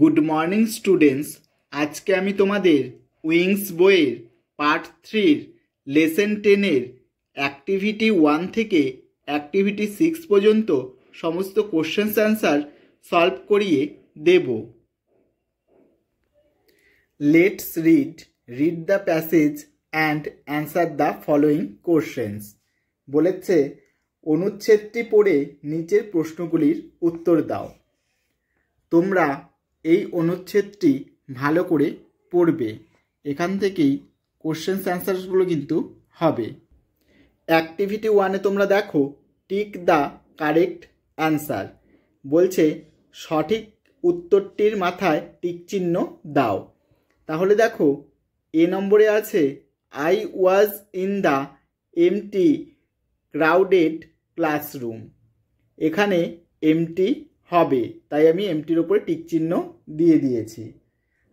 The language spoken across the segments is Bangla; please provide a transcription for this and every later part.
Good morning students. আজকে আমি তোমাদের উইংস বইয়ের পার্ট 3 লেসন 10-এর অ্যাক্টিভিটি 1 থেকে অ্যাক্টিভিটি 6 পর্যন্ত সমস্ত কোশ্চেন্স অ্যান্সার সলভ করিয়ে দেব। Let's read the passage and answer the following questions. বলেছে অনুচ্ছেদটি পড়ে নিচের প্রশ্নগুলির উত্তর দাও। তোমরা এই অনুচ্ছেদটি ভালো করে পড়বে, এখান থেকেই কোশ্চেন্স অ্যান্সারসগুলো কিন্তু হবে। অ্যাক্টিভিটি 1-এ তোমরা দেখো টিক দ্য কারেক্ট অ্যান্সার বলছে, সঠিক উত্তরটির মাথায় টিক চিহ্ন দাও। তাহলে দেখো এ নম্বরে আছে I was in the MT crowded classroom. এখানে এমটি হবে, তাই আমি এমটির ওপরে টিক চিহ্ন দিয়ে দিয়েছি।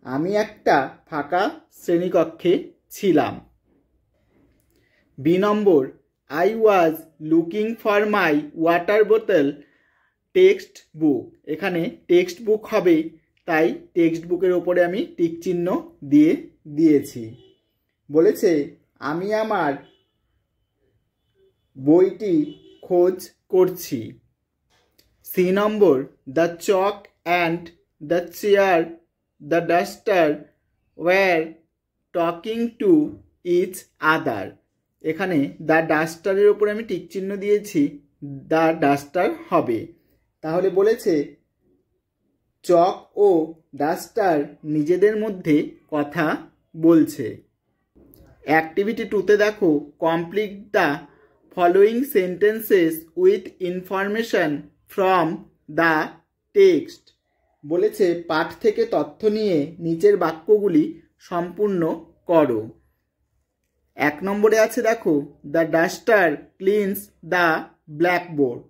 আমি একটা ফাঁকা শ্রেণীকক্ষে ছিলাম। B number, I was looking for my water বোতল টেক্সট বুক। এখানে টেক্সট বুক হবে, তাই টেক্সট বুকের ওপরে আমি টিক চিহ্ন দিয়ে দিয়েছি। বলেছে আমি আমার বইটি খোঁজ করছি। C number, the chalk and the chair the duster were talking to each other. এখানে দ্য ডাস্টারের ওপরে আমি টিক চিহ্ন দিয়েছি, দ্য ডাস্টার হবে। তাহলে বলেছে চক ও ডাস্টার নিজেদের মধ্যে কথা বলছে। অ্যাক্টিভিটি 2-তে দেখো complete the following sentences with information from the text. বলেছে পাঠ থেকে তথ্য নিয়ে নিচের বাক্যগুলি সম্পূর্ণ করো। 1 নম্বরে আছে দেখো দ্য ডাস্টার ক্লিনস দ্য ব্ল্যাকবোর্ড।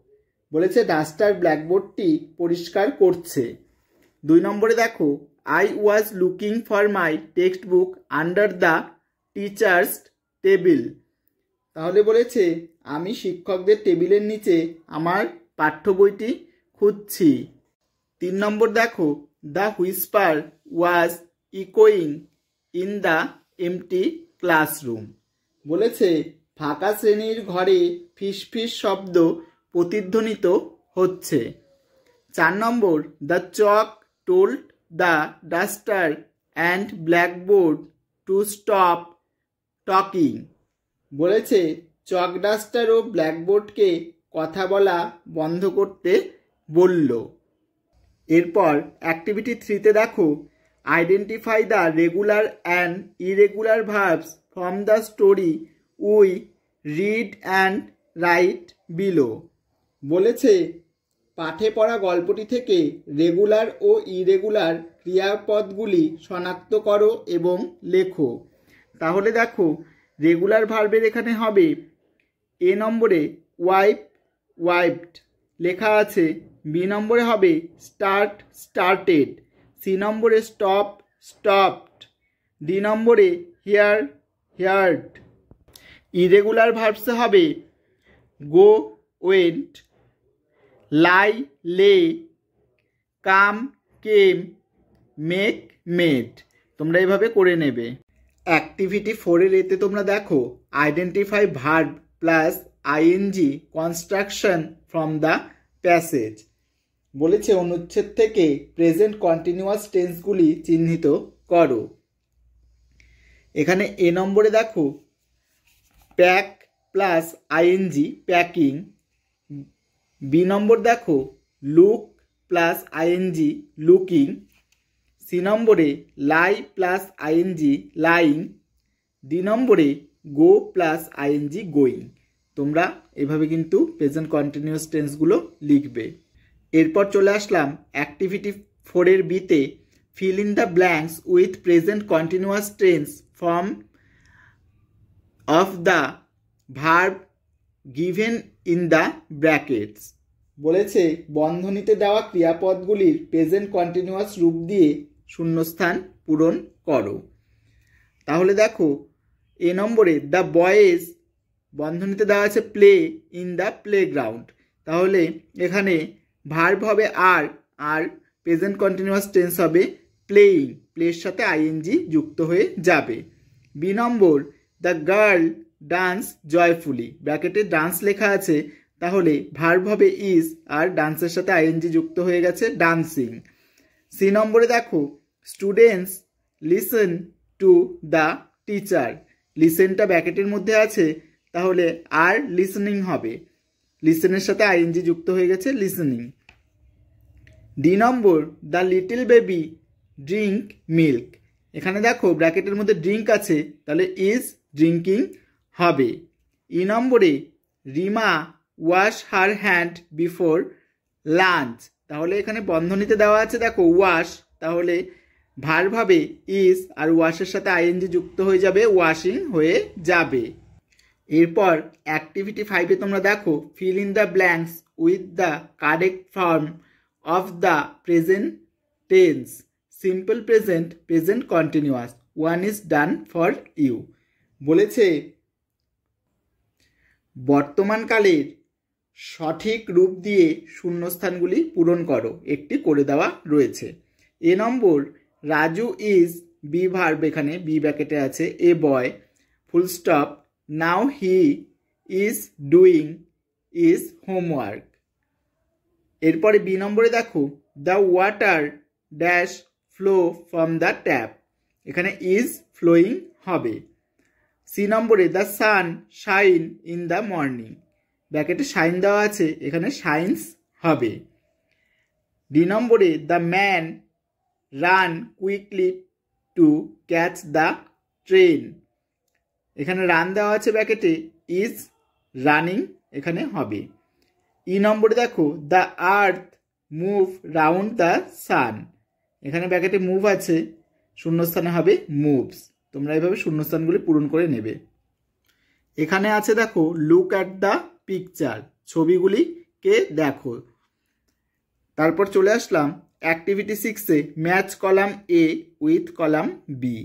বলেছে ডাস্টার ব্ল্যাকবোর্ডটি পরিষ্কার করছে। 2 নম্বরে দেখো I was looking for my text book under the teachers table. তাহলে বলেছে আমি শিক্ষকদের টেবিলের নিচে আমার পাঠ্য বইটি খুঁজছি। 3 নম্বর দেখো দ্য হুইসপার ওয়াজ ইকোয়িং ইন দ্য এমটি ক্লাসরুম। বলেছে ফাঁকা শ্রেণীর ঘরে ফিসফিস শব্দ প্রতিধ্বনিত হচ্ছে। 4 নম্বর, the chalk told the duster and blackboard to stop talking. বলেছে চক ডাস্টার ও ব্ল্যাকবোর্ডকে কথা বলা বন্ধ করতে বলল। এরপর অ্যাক্টিভিটি 3-তে দেখো identify the regular and irregular verbs from the story we read and right below. বলেছে পাঠে পড়া গল্পটি থেকে রেগুলার ও ইরেগুলার ক্রিয়াপদগুলি শনাক্ত করো এবং লেখো। তাহলে দেখো রেগুলার ভার্বের এখানে হবে এ নম্বরে ওয়াইপ ওয়াইপড লেখা আছে, বি নম্বরে হবে স্টার্ট স্টার্টেড, সি নম্বরে স্টপ স্টপড, ডি নম্বরে হিয়ার হিয়ার্ড। ইরেগুলার ভার্বসে হবে গো ওয়েন্ট, লাই লে, কাম কেম, মেক মেড। তোমরা এভাবে করে নেবে। অ্যাক্টিভিটি 4-এর এতে তোমরা দেখো identify verb plus ING construction from the passage. বলেছে অনুচ্ছেদ থেকে প্রেজেন্ট কন্টিনিউয়াস টেন্সগুলি চিহ্নিত করো। এখানে এ নম্বরে দেখো pack plus ING packing. B নম্বর দেখো look plus ING looking. C নম্বরে lie plus ING lying. D নম্বরে গো প্লাস আইএনজি গোয়িং। তোমরা এভাবে কিন্তু প্রেজেন্ট কন্টিনিউয়াস টেন্সগুলো লিখবে। এরপর চলে আসলাম অ্যাক্টিভিটি 4-এর বিতে feel in the blanks with present continuous tense form of the verb given in the brackets. বলেছে বন্ধনীতে দেওয়া ক্রিয়াপদগুলির প্রেজেন্ট কন্টিনিউয়াস রূপ দিয়ে শূন্যস্থান পূরণ করো। তাহলে দেখো এ নম্বরে দ্য বয়েজ বন্ধনীতে দেওয়া আছে প্লে ইন দ্য প্লেগ্রাউন্ড। তাহলে এখানে ভার্ব হবে আর প্রেজেন্ট কন্টিনিউয়াস টেন্স হবে প্লেয়িং, প্লের সাথে আইএনজি যুক্ত হয়ে যাবে। বি নম্বর, দ্য গার্ল ডান্স জয়ফুলি, ব্র্যাকেটে ডান্স লেখা আছে, তাহলে ভার্ব হবে ইজ আর ডান্সের সাথে আইএনজি যুক্ত হয়ে গেছে ডান্সিং। সি নম্বরে দেখো, students listen to the teacher, লিসেনটা ব্র্যাকেটের মধ্যে আছে, তাহলে আর লিসেনিং হবে, লিসেনের সাথে আইএনজি যুক্ত হয়ে গেছে listening. D number, the little baby drink milk, এখানে দেখো ব্র্যাকেটের মধ্যে ড্রিঙ্ক আছে, তাহলে ইজ ড্রিঙ্কিং হবে। ই নম্বরে, Rima wash her hand before lunch, তাহলে এখানে বন্ধনীতে দেওয়া আছে দেখো ওয়াশ, তাহলে ভার্ব হবে ইজ আর ওয়াশের সাথে আইএনজি যুক্ত হয়ে যাবে, ওয়াশিং হয়ে যাবে। এরপর অ্যাক্টিভিটি 5-এ তোমরা দেখো, fill in the blanks with the correct form of the present tense, simple present, present continuous, one is done for you. বলেছে বর্তমানকালের সঠিক রূপ দিয়ে শূন্যস্থানগুলি পূরণ করো, একটি করে দেওয়া রয়েছে। এ নম্বর, রাজু ইজ বি ভার্ব, এখানে বি ব্র্যাকেটে আছে, a boy, full stop, now he is doing is homework. এরপরে বি নম্বরে দেখো, the water dash flow from the tap, এখানে ইজ ফ্লোয়িং হবে। সি নম্বরে, the sun shine in the morning, ব্র্যাকেটে শাইন দেওয়া আছে, এখানে শাইন্স হবে। ডি নম্বরে, the man run quickly to catch the train, এখানে রান দেওয়া আছে ব্র্যাকেটে, ইজ রানিং এখানে হবে। ই নম্বরে দেখো, the earth move round the sun, এখানে ব্র্যাকেটে মুভ আছে, শূন্যস্থানে হবে মুভস। তোমরা এইভাবে শূন্যস্থানগুলি পূরণ করে নেবে। এখানে আছে দেখো, লুক অ্যাট দ্য পিকচার, ছবিগুলিকে দেখো। তারপর চলে আসলাম অ্যাক্টিভিটি 6-এ, match column A with column B,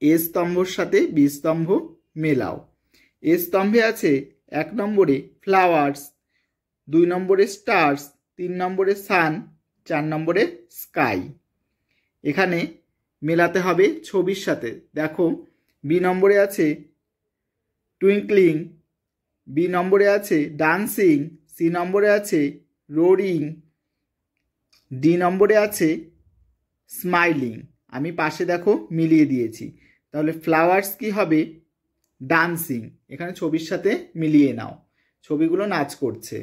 A স্তম্ভর সাথে বি স্তম্ভ মেলাও। এ স্তম্ভে আছে 1 নম্বরে ফ্লাওয়ার্স, 2 নম্বরে স্টার্স, 3 নম্বরে সান, 4 নম্বরে স্কাই। এখানে মেলাতে হবে ছবির সাথে। দেখো বি নম্বরে আছে টুইঙ্কলিং, বি নম্বরে আছে ডান্সিং, সি নম্বরে আছে রোরিং, ডি নম্বরে আছে স্মাইলিং। আমি পাশে দেখো মিলিয়ে দিয়েছি, তাহলে ফ্লাওয়ার্স কি হবে, ডান্সিং, এখানে ছবির সাথে মিলিয়ে নাও, ছবিগুলো নাচ করছে।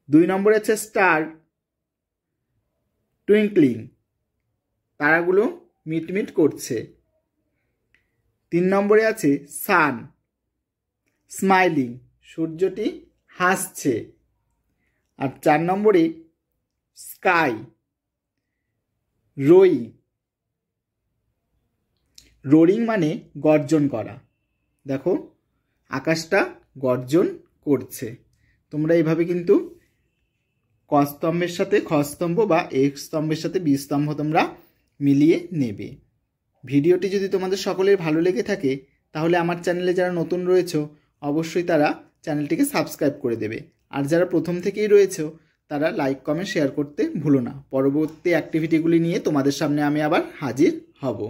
2 নম্বরে আছে স্টার, টুইঙ্কলিং, তারাগুলো মিটমিট করছে। 3 নম্বরে আছে সান, স্মাইলিং, সূর্যটি হাসছে। আর 4 নম্বরে স্কাই, রোয়িং, রোরিং মানে গর্জন করা, দেখো আকাশটা গর্জন করছে। তোমরা এইভাবে কিন্তু ক স্তম্ভের সাথে খ স্তম্ভ বা এক স্তম্ভের সাথে বি স্তম্ভ তোমরা মিলিয়ে নেবে। ভিডিওটি যদি তোমাদের সকলের ভালো লেগে থাকে, তাহলে আমার চ্যানেলে যারা নতুন রয়েছে অবশ্যই তারা চ্যানেলটিকে সাবস্ক্রাইব করে দেবে, আর যারা প্রথম থেকেই রয়েছে তারা লাইক কমেন্ট শেয়ার করতে ভুলো না। পরবর্তী অ্যাক্টিভিটিগুলি নিয়ে তোমাদের সামনে আমি আবার হাজির হব।